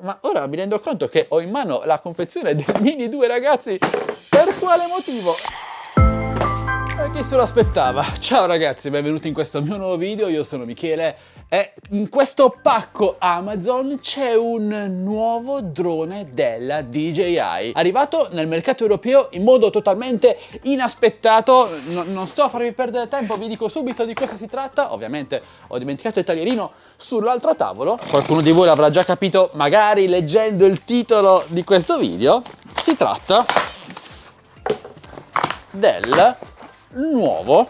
Ma ora mi rendo conto che ho in mano la confezione del Mini 2, ragazzi. Per quale motivo? Chi se lo aspettava? Ciao ragazzi, benvenuti in questo mio nuovo video, io sono Michele e in questo pacco Amazon c'è un nuovo drone della DJI, arrivato nel mercato europeo in modo totalmente inaspettato. Non sto a farvi perdere tempo, vi dico subito di cosa si tratta. Ovviamente ho dimenticato il taglierino sull'altro tavolo, qualcuno di voi l'avrà già capito magari leggendo il titolo di questo video. Si tratta del nuovo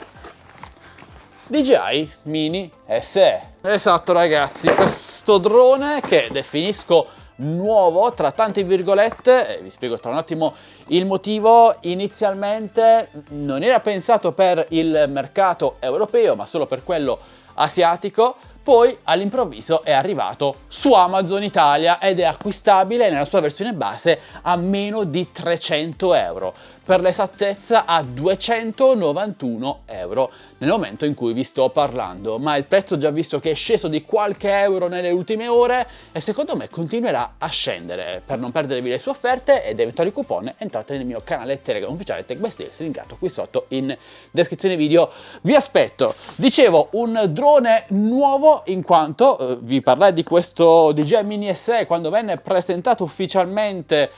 DJI Mini SE. Esatto ragazzi, questo drone che definisco nuovo tra tante virgolette, e vi spiego tra un attimo il motivo. Inizialmente non era pensato per il mercato europeo ma solo per quello asiatico. Poi all'improvviso è arrivato su Amazon Italia ed è acquistabile nella sua versione base a meno di 300 euro, per l'esattezza a 291 euro nel momento in cui vi sto parlando, ma il prezzo già visto che è sceso di qualche euro nelle ultime ore e secondo me continuerà a scendere. Per non perdervi le sue offerte ed eventuali coupon entrate nel mio canale Telegram ufficiale TechByStylez, linkato qui sotto in descrizione video. Vi aspetto. Dicevo, un drone nuovo in quanto vi parlai di questo DJI Mini SE quando venne presentato ufficialmente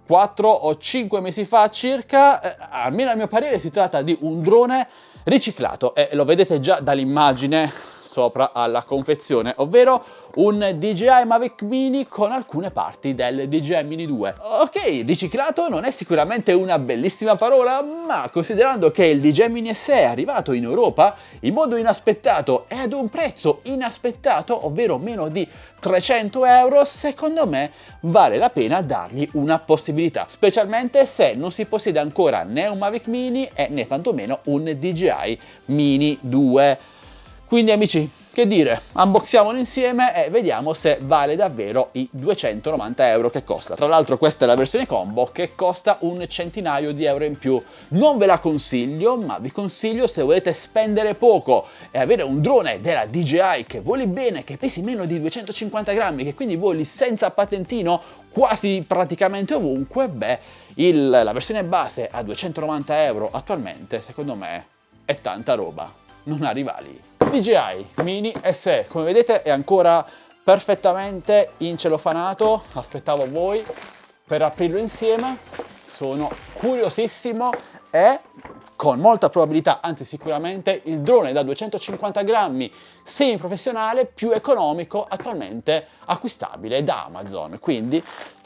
4 o 5 mesi fa circa. Almeno a mio parere si tratta di un drone riciclato e lo vedete già dall'immagine sopra alla confezione, ovvero un DJI Mavic Mini con alcune parti del DJI Mini 2. Ok, riciclato non è sicuramente una bellissima parola, ma considerando che il DJI Mini SE è arrivato in Europa in modo inaspettato e ad un prezzo inaspettato, ovvero meno di 300 euro, secondo me vale la pena dargli una possibilità, specialmente se non si possiede ancora né un Mavic Mini e né tantomeno un DJI Mini 2. Quindi amici, che dire, unboxiamolo insieme e vediamo se vale davvero i 290 euro che costa. Tra l'altro questa è la versione combo che costa un centinaio di euro in più. Non ve la consiglio, ma vi consiglio, se volete spendere poco e avere un drone della DJI che voli bene, che pesi meno di 250 grammi, che quindi voli senza patentino quasi praticamente ovunque, beh, la versione base a 290 euro attualmente secondo me è tanta roba, non ha rivali. DJI Mini SE, come vedete è ancora perfettamente incelofanato, aspettavo voi per aprirlo insieme, sono curiosissimo e con molta probabilità, anzi sicuramente, il drone da 250 grammi semi-professionale più economico attualmente acquistabile da Amazon, quindi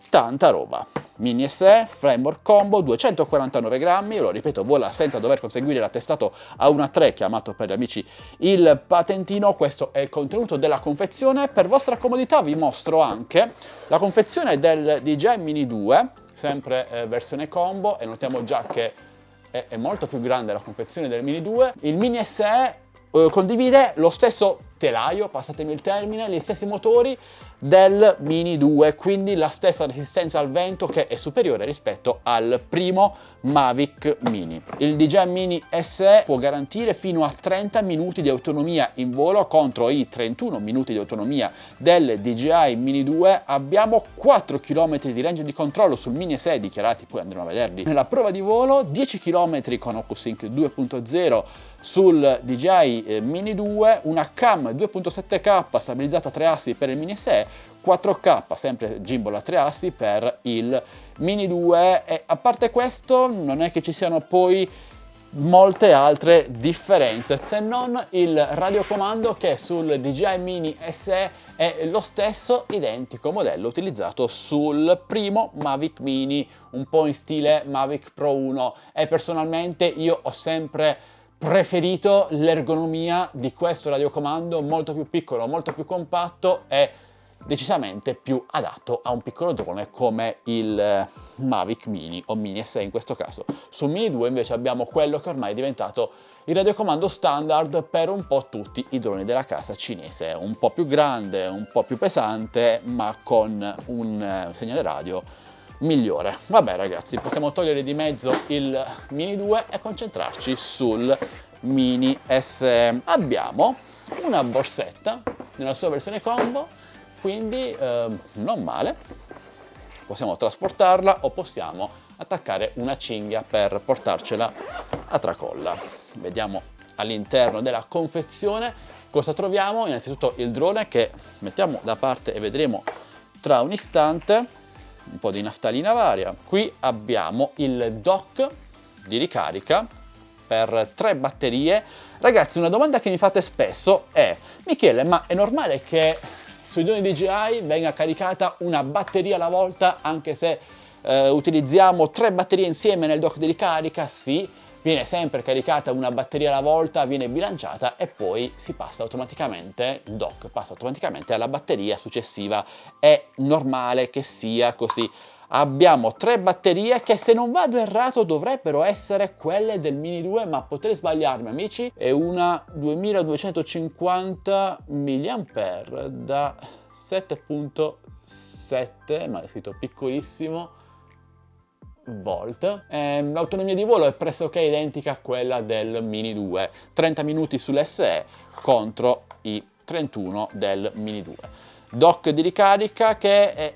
tanta roba. Mini SE, framework combo, 249 grammi, lo ripeto, vola senza dover conseguire l'attestato A1-3, chiamato per gli amici il patentino. Questo è il contenuto della confezione. Per vostra comodità vi mostro anche la confezione del DJI Mini 2, sempre versione combo, e notiamo già che è molto più grande la confezione del Mini 2. Il Mini SE condivide lo stesso telaio, passatemi il termine, gli stessi motori del Mini 2, quindi la stessa resistenza al vento che è superiore rispetto al primo Mavic Mini. Il DJI Mini SE può garantire fino a 30 minuti di autonomia in volo contro i 31 minuti di autonomia del DJI Mini 2. Abbiamo 4 km di range di controllo sul Mini SE dichiarati, poi andremo a vederli nella prova di volo, 10 km con OcuSync 2.0 sul DJI Mini 2, una cam 2.7K stabilizzata a 3 assi per il Mini SE, 4K sempre gimbal a 3 assi per il Mini 2 e a parte questo non è che ci siano poi molte altre differenze, se non il radiocomando che sul DJI Mini SE è lo stesso identico modello utilizzato sul primo Mavic Mini, un po' in stile Mavic Pro 1, e personalmente io ho sempre preferito l'ergonomia di questo radiocomando, molto più piccolo, molto più compatto e decisamente più adatto a un piccolo drone come il Mavic Mini o Mini SE in questo caso. Sul Mini 2 invece abbiamo quello che ormai è diventato il radiocomando standard per un po' tutti i droni della casa cinese, un po' più grande, un po' più pesante, ma con un segnale radio migliore. Vabbè ragazzi, possiamo togliere di mezzo il Mini 2 e concentrarci sul Mini SE. Abbiamo una borsetta nella sua versione combo quindi non male. Possiamo trasportarla o possiamo attaccare una cinghia per portarcela a tracolla. Vediamo all'interno della confezione cosa troviamo. Innanzitutto il drone, che mettiamo da parte e vedremo tra un istante. Un po' di naftalina varia. Qui abbiamo il dock di ricarica per 3 batterie. Ragazzi, una domanda che mi fate spesso è: Michele, ma è normale che sui droni DJI venga caricata una batteria alla volta anche se utilizziamo 3 batterie insieme nel dock di ricarica? Sì, viene sempre caricata una batteria alla volta, viene bilanciata e poi si passa automaticamente, il dock passa automaticamente alla batteria successiva. È normale che sia così. Abbiamo 3 batterie che, se non vado errato, dovrebbero essere quelle del Mini 2, ma potrei sbagliarmi, amici. È una 2250 mAh da 7.7, ma è scritto piccolissimo, volt. L'autonomia di volo è pressoché identica a quella del Mini 2, 30 minuti sull'SE contro i 31 del Mini 2. Dock di ricarica che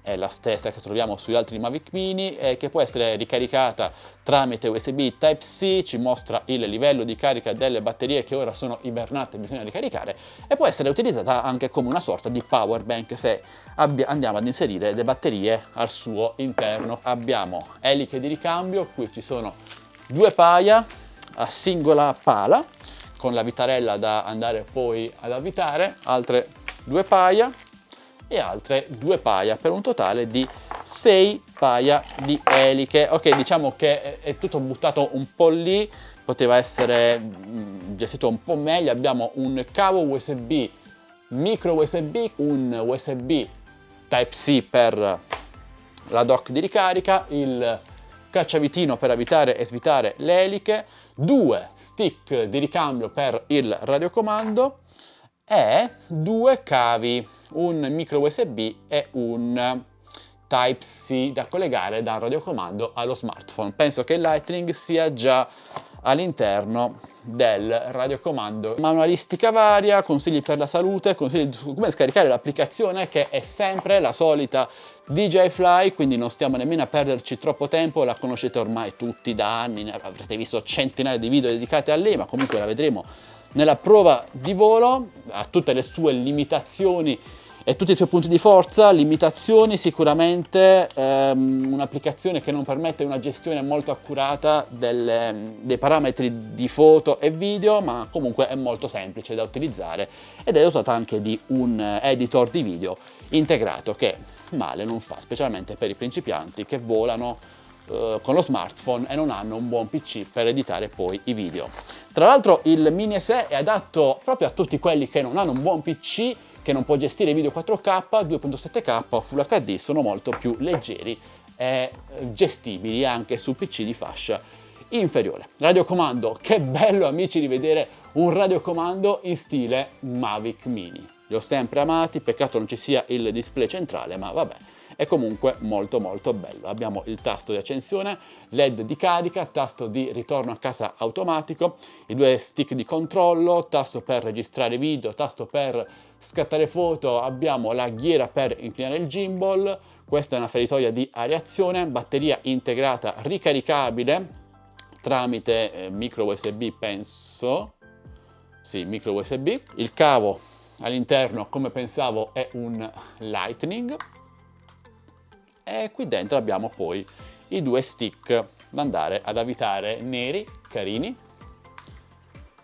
è la stessa che troviamo sugli altri Mavic Mini, che può essere ricaricata tramite USB Type-C, ci mostra il livello di carica delle batterie che ora sono ibernate e bisogna ricaricare, e può essere utilizzata anche come una sorta di power bank se andiamo ad inserire le batterie al suo interno. Abbiamo eliche di ricambio, qui ci sono 2 paia a singola pala con la vitarella da andare poi ad avvitare, altre 2 paia e altre 2 paia, per un totale di 6 paia di eliche. Ok, diciamo che è tutto buttato un po' lì, poteva essere gestito un po' meglio. Abbiamo un cavo USB, micro USB, un USB Type-C per la dock di ricarica, il cacciavitino per avvitare e svitare le eliche, 2 stick di ricambio per il radiocomando e 2 cavi, un micro USB e un Type-C da collegare dal radiocomando allo smartphone. Penso che il Lightning sia già all'interno del radiocomando. Manualistica varia, consigli per la salute, consigli su come scaricare l'applicazione, che è sempre la solita DJI Fly, quindi non stiamo nemmeno a perderci troppo tempo, la conoscete ormai tutti da anni, avrete visto centinaia di video dedicati a lei, ma comunque la vedremo nella prova di volo. Ha tutte le sue limitazioni e tutti i suoi punti di forza. Limitazioni sicuramente un'applicazione che non permette una gestione molto accurata dei parametri di foto e video, ma comunque è molto semplice da utilizzare ed è dotata anche di un editor di video integrato che male non fa, specialmente per i principianti che volano con lo smartphone e non hanno un buon PC per editare poi i video. Tra l'altro il Mini SE è adatto proprio a tutti quelli che non hanno un buon PC, che non può gestire video 4K, 2.7K o Full HD, sono molto più leggeri e gestibili anche su PC di fascia inferiore. Radiocomando, che bello amici di vedere un radiocomando in stile Mavic Mini. Li ho sempre amati, peccato non ci sia il display centrale, ma vabbè. È comunque molto molto bello. Abbiamo il tasto di accensione, LED di carica, tasto di ritorno a casa automatico, i 2 stick di controllo, tasto per registrare video, tasto per scattare foto, abbiamo la ghiera per inclinare il gimbal, questa è una feritoia di areazione, batteria integrata ricaricabile tramite micro USB, penso, sì, micro USB, il cavo all'interno, come pensavo, è un Lightning. E qui dentro abbiamo poi i 2 stick da andare ad avvitare, neri, carini,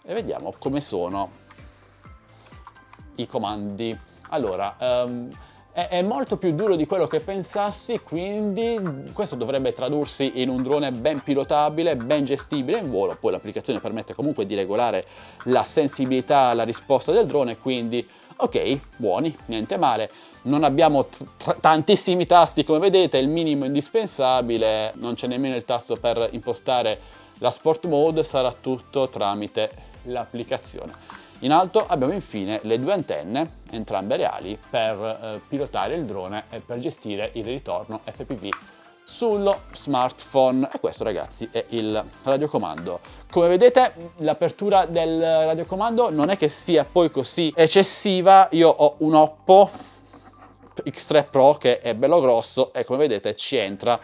e vediamo come sono i comandi. Allora, è molto più duro di quello che pensassi, quindi questo dovrebbe tradursi in un drone ben pilotabile, ben gestibile in volo. Poi l'applicazione permette comunque di regolare la sensibilità alla risposta del drone, quindi ok, buoni, niente male. Non abbiamo tantissimi tasti, come vedete, il minimo indispensabile, non c'è nemmeno il tasto per impostare la Sport Mode, sarà tutto tramite l'applicazione. In alto abbiamo infine le 2 antenne, entrambe reali, per pilotare il drone e per gestire il ritorno FPV sullo smartphone. E questo, ragazzi, è il radiocomando. Come vedete, l'apertura del radiocomando non è che sia poi così eccessiva. Io ho un Oppo X3 Pro che è bello grosso e come vedete ci entra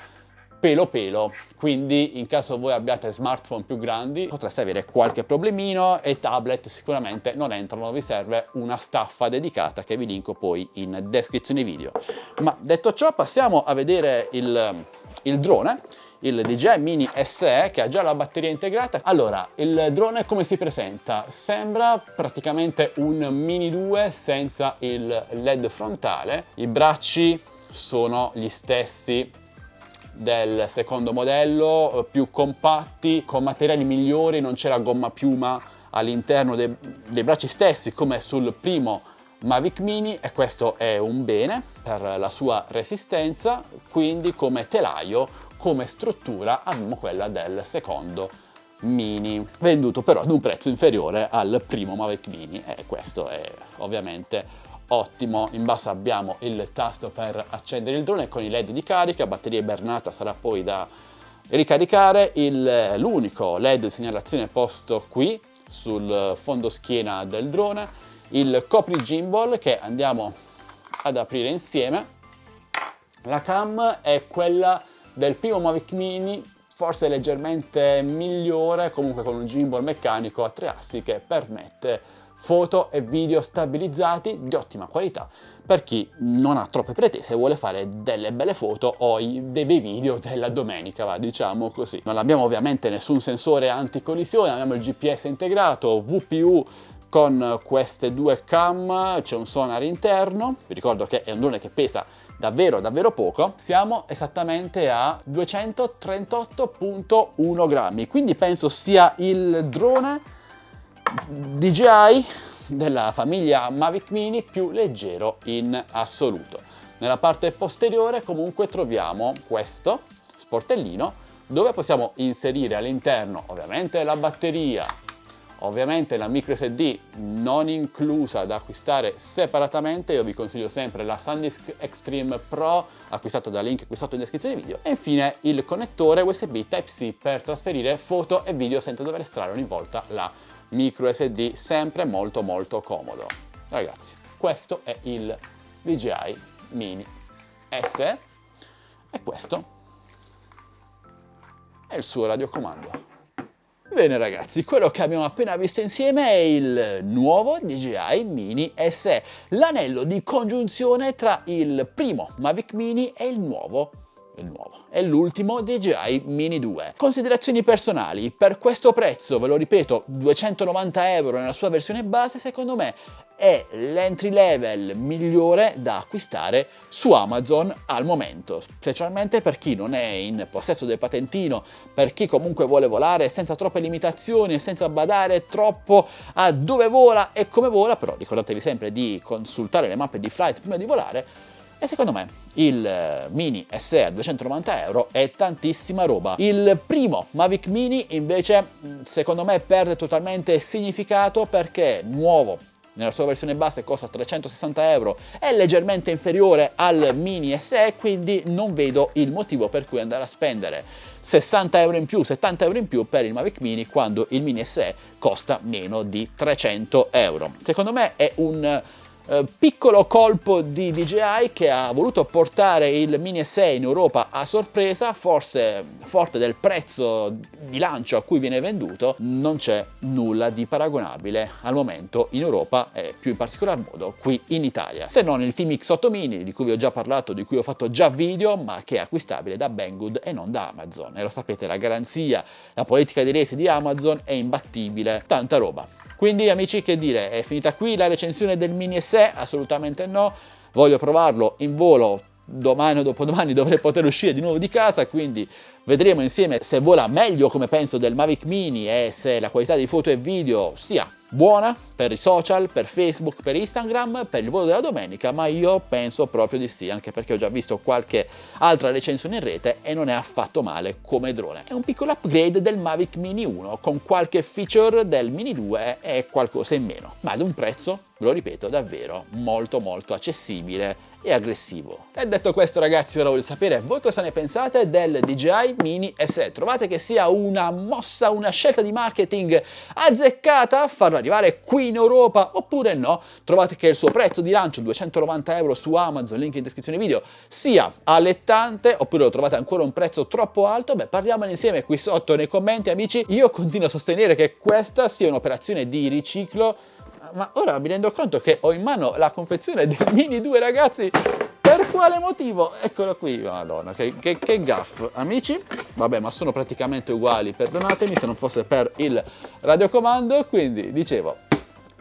pelo pelo, quindi in caso voi abbiate smartphone più grandi potreste avere qualche problemino, e tablet sicuramente non entrano, vi serve una staffa dedicata che vi linko poi in descrizione video. Ma detto ciò, passiamo a vedere il drone, il DJI Mini SE, che ha già la batteria integrata. Allora, il drone come si presenta? Sembra praticamente un Mini 2 senza il LED frontale. I bracci sono gli stessi del secondo modello, più compatti, con materiali migliori, non c'è la gomma piuma all'interno dei bracci stessi come sul primo Mavic Mini, e questo è un bene per la sua resistenza. Quindi come telaio, come struttura abbiamo quella del secondo Mini, venduto però ad un prezzo inferiore al primo Mavic Mini, e questo è ovviamente ottimo. In basso abbiamo il tasto per accendere il drone con i LED di carica, batteria ibernata sarà poi da ricaricare, l'unico LED di segnalazione posto qui sul fondo schiena del drone, il copri gimbal che andiamo ad aprire insieme. La cam è quella del primo Mavic Mini, forse leggermente migliore, comunque con un gimbal meccanico a 3 assi che permette foto e video stabilizzati di ottima qualità per chi non ha troppe pretese e vuole fare delle belle foto o dei bei video della domenica, va, diciamo così. Non abbiamo ovviamente nessun sensore anticollisione, abbiamo il GPS integrato, VPU con queste due cam, c'è un sonar interno. Vi ricordo che è un drone che pesa davvero poco, siamo esattamente a 238,1 grammi, quindi penso sia il drone DJI della famiglia Mavic Mini più leggero in assoluto. Nella parte posteriore comunque troviamo questo sportellino dove possiamo inserire all'interno ovviamente la batteria, ovviamente la micro SD non inclusa, da acquistare separatamente. Io vi consiglio sempre la SanDisk Extreme Pro, acquistato da link qui sotto in descrizione video, e infine il connettore USB Type-C per trasferire foto e video senza dover estrarre ogni volta la micro SD, sempre molto comodo. Ragazzi, questo è il DJI Mini SE e questo è il suo radiocomando. Bene ragazzi, quello che abbiamo appena visto insieme è il nuovo DJI Mini SE, l'anello di congiunzione tra il primo Mavic Mini e è l'ultimo DJI Mini 2. Considerazioni personali: per questo prezzo, ve lo ripeto, 290 euro nella sua versione base, secondo me è l'entry level migliore da acquistare su Amazon al momento, specialmente per chi non è in possesso del patentino, per chi comunque vuole volare senza troppe limitazioni e senza badare troppo a dove vola e come vola. Però ricordatevi sempre di consultare le mappe di flight prima di volare. E secondo me il Mini SE a 290 euro è tantissima roba. Il primo Mavic Mini invece secondo me perde totalmente significato, perché nuovo nella sua versione base costa 360 euro, è leggermente inferiore al Mini SE, quindi non vedo il motivo per cui andare a spendere 60 euro in più, 70 euro in più per il Mavic Mini quando il Mini SE costa meno di 300 euro. Secondo me è un piccolo colpo di DJI che ha voluto portare il Mini SE in Europa a sorpresa, forse forte del prezzo di lancio a cui viene venduto. Non c'è nulla di paragonabile al momento in Europa e più in particolar modo qui in Italia, se non il Film X8 Mini, di cui vi ho già parlato, di cui ho fatto già video, ma che è acquistabile da Banggood e non da Amazon, e lo sapete, la garanzia, la politica dei resi di Amazon è imbattibile, tanta roba. Quindi amici, che dire, è finita qui la recensione del Mini SE? Assolutamente no, voglio provarlo in volo, domani o dopodomani dovrei poter uscire di nuovo di casa, quindi vedremo insieme se vola meglio, come penso, del Mavic Mini, e se la qualità di foto e video sia buona per i social, per Facebook, per Instagram, per il volo della domenica, ma io penso proprio di sì, anche perché ho già visto qualche altra recensione in rete e non è affatto male come drone. È un piccolo upgrade del Mavic Mini 1 con qualche feature del Mini 2 e qualcosa in meno, ma ad un prezzo, ve lo ripeto, davvero molto accessibile e aggressivo. E detto questo ragazzi, ora voglio sapere voi cosa ne pensate del DJI Mini SE. Trovate che sia una mossa, una scelta di marketing azzeccata farlo arrivare qui in Europa oppure no? Trovate che il suo prezzo di lancio, 290 euro su Amazon, link in descrizione video, sia allettante oppure lo trovate ancora un prezzo troppo alto? Beh, parliamone insieme qui sotto nei commenti amici. Io continuo a sostenere che questa sia un'operazione di riciclo, ma ora mi rendo conto che ho in mano la confezione del Mini 2 ragazzi. Per quale motivo? Eccolo qui, madonna, che gaff, amici. Vabbè, ma sono praticamente uguali, perdonatemi se non fosse per il radiocomando. Quindi, dicevo,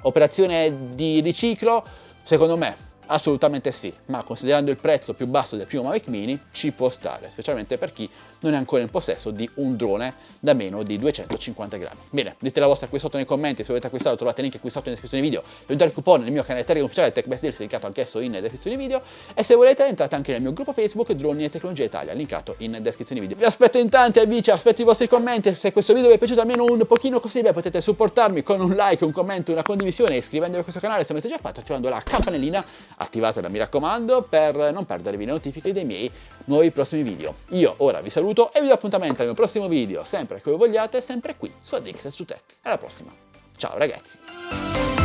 operazione di riciclo, secondo me assolutamente sì, ma considerando il prezzo più basso del primo Mavic Mini ci può stare, specialmente per chi non è ancora in possesso di un drone da meno di 250 grammi. Bene, dite la vostra qui sotto nei commenti, se volete acquistarlo trovate il link qui sotto in descrizione video, e usate il coupon nel mio canale Telegram ufficiale TechBest Deals, linkato anch'esso in descrizione video, e se volete entrate anche nel mio gruppo Facebook Droni e Tecnologia Italia, linkato in descrizione video. Vi aspetto in tanti amici, aspetto i vostri commenti, se questo video vi è piaciuto almeno un pochino così, beh, potete supportarmi con un like, un commento, una condivisione, iscrivendovi a questo canale se l'avete già fatto, attivando la campanellina, attivatela mi raccomando per non perdervi le notifiche dei miei nuovi prossimi video. Io ora vi saluto e vi do appuntamento al mio prossimo video, sempre che voi vogliate, sempre qui su Addicted to Tech. Alla prossima, ciao ragazzi!